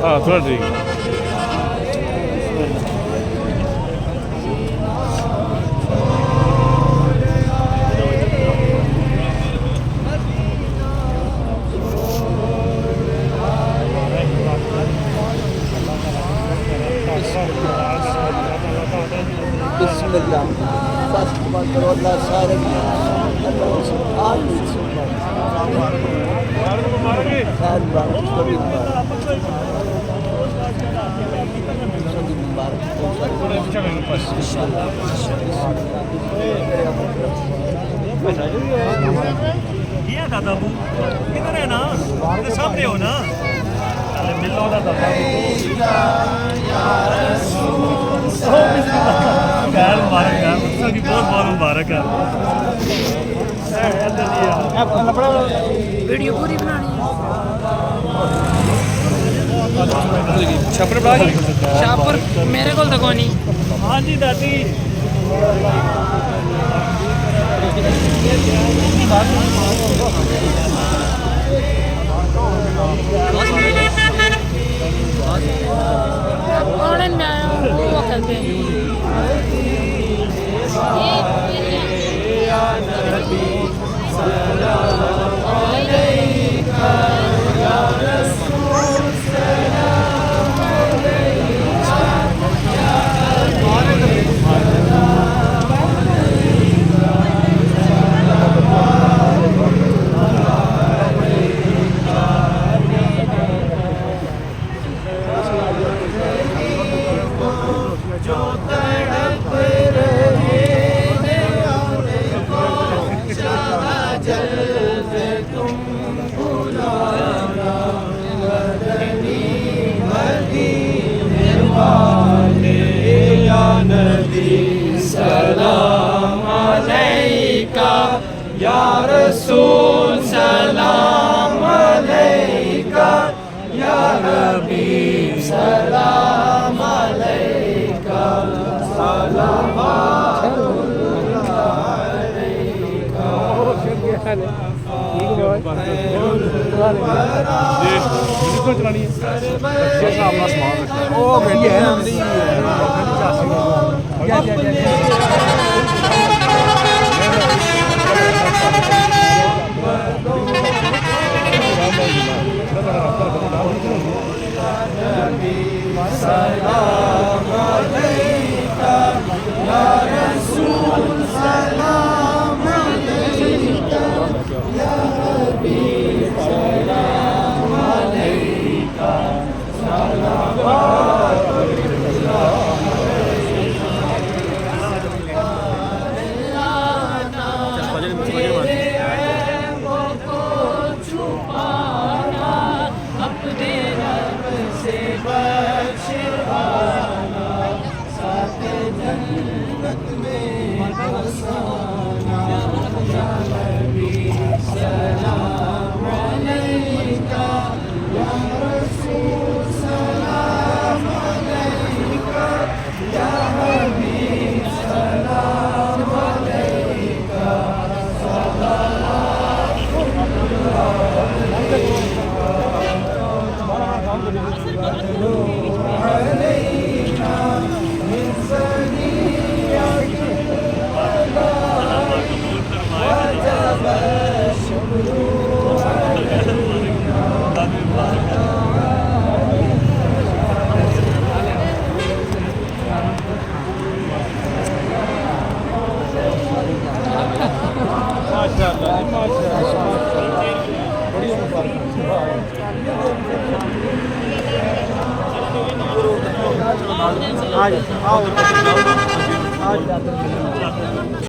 हाँ थोड़ा ठीक बिस्मिल्लाह अल्लाह सारे किया दादा बू किधर है ना सामने हो ना अरे मिलो ना दादा यार मुबारक यार उसकी बहुत बहुत मुबारक है वीडियो पूरी बनानी छापर बड़ा छापर मेरे को तो कोई नहीं हाँ जी दादी ऑनलाइन में आया हूँ वो करते हैं चलानी है अपना समान ओ गड्डी है आज आओ आज